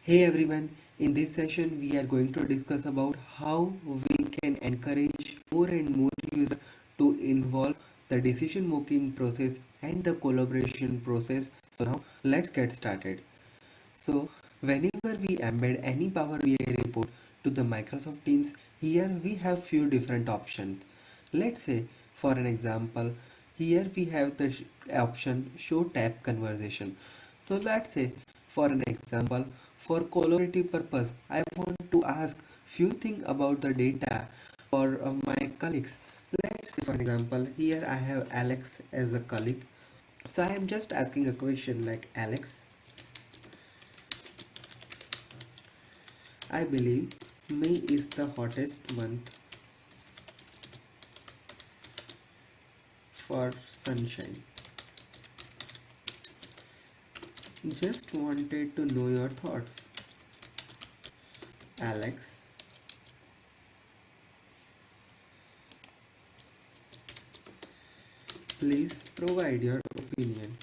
Hey everyone, in this session we are going to discuss about how we can encourage more and more users to involve the decision making process and the collaboration process. So now let's get started. So whenever we embed any Power BI report to the Microsoft Teams, here we have few different options. Let's say for an example, here we have the option show tab conversation. So let's say for an example, for collaborative purpose, I want to ask few things about the data for my colleagues. Let's say for example, here I have Alex as a colleague. So I am just asking a question like Alex, I believe May is the hottest month for sunshine. Just wanted to know your thoughts. Alex, please provide your opinion.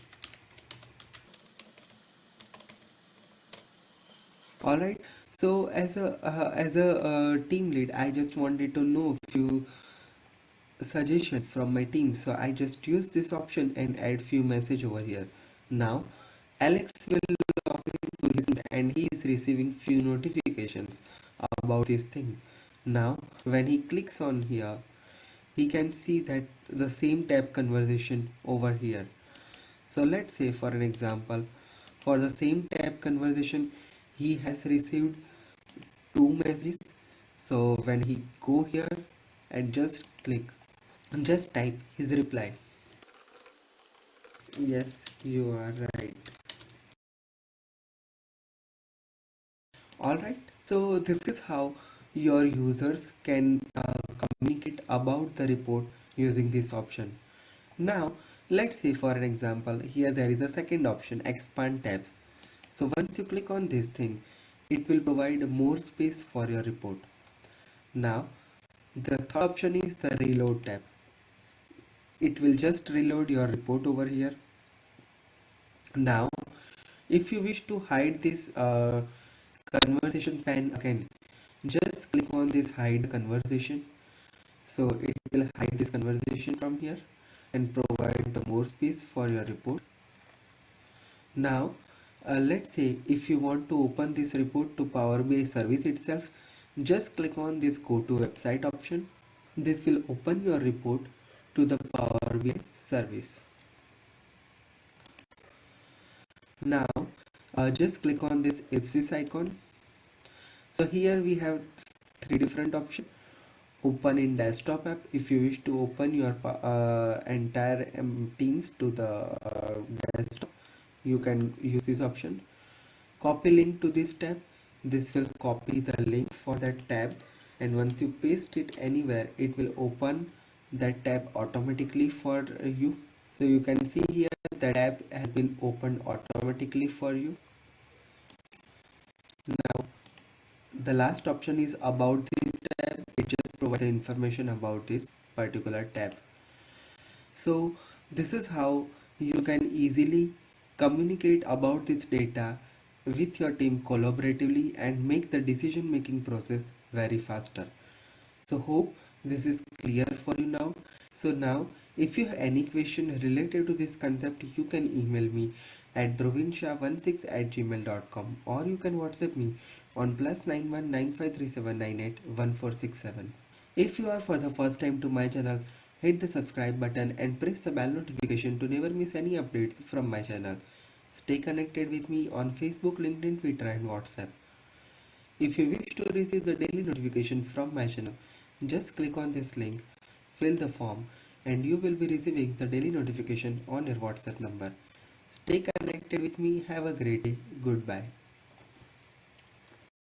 All right. So as a team lead, I just wanted to know few suggestions from my team. So I just use this option and add few message over here. Now Alex will log into his and he is receiving few notifications about this thing. Now when he clicks on here, he can see that the same tab conversation over here. So let's say for an example, for the same tab conversation, he has received two messages. So when he go here and just click and just type his reply. Yes, you are right. All right. So this is how your users can communicate about the report using this option. Now, let's say for an example, here there is a second option, expand tabs. So once you click on this thing, it will provide more space for your report. Now, the third option is the reload tab. It will just reload your report over here. Now, if you wish to hide this conversation pane again, just click on this hide conversation. So it will hide this conversation from here and provide the more space for your report. Now let's say if you want to open this report to Power BI service itself, just click on this go to website option. This will open your report to the Power BI service. Now just click on this ellipsis icon. So here we have three different options. Open in desktop app. If you wish to open your entire Teams to the desktop, you can use this option. Copy link to this tab. This will copy the link for that tab, and once you paste it anywhere, it will open that tab automatically for you. So you can see here the tab has been opened automatically for you. Now the last option is about this tab. It just provides the information about this particular tab. So this is how you can easily communicate about this data with your team collaboratively and make the decision making process very faster. So hope this is clear for you now. So now if you have any question related to this concept, you can email me at dhruvinshah16@gmail.com, or you can WhatsApp me on +919537981467. If you are for the first time to my channel, hit the subscribe button and press the bell notification to never miss any updates from my channel. Stay connected with me on Facebook, LinkedIn, Twitter and WhatsApp. If you wish to receive the daily notification from my channel, just click on this link, fill the form, and you will be receiving the daily notification on your WhatsApp number. Stay connected with me. Have a great day. Goodbye.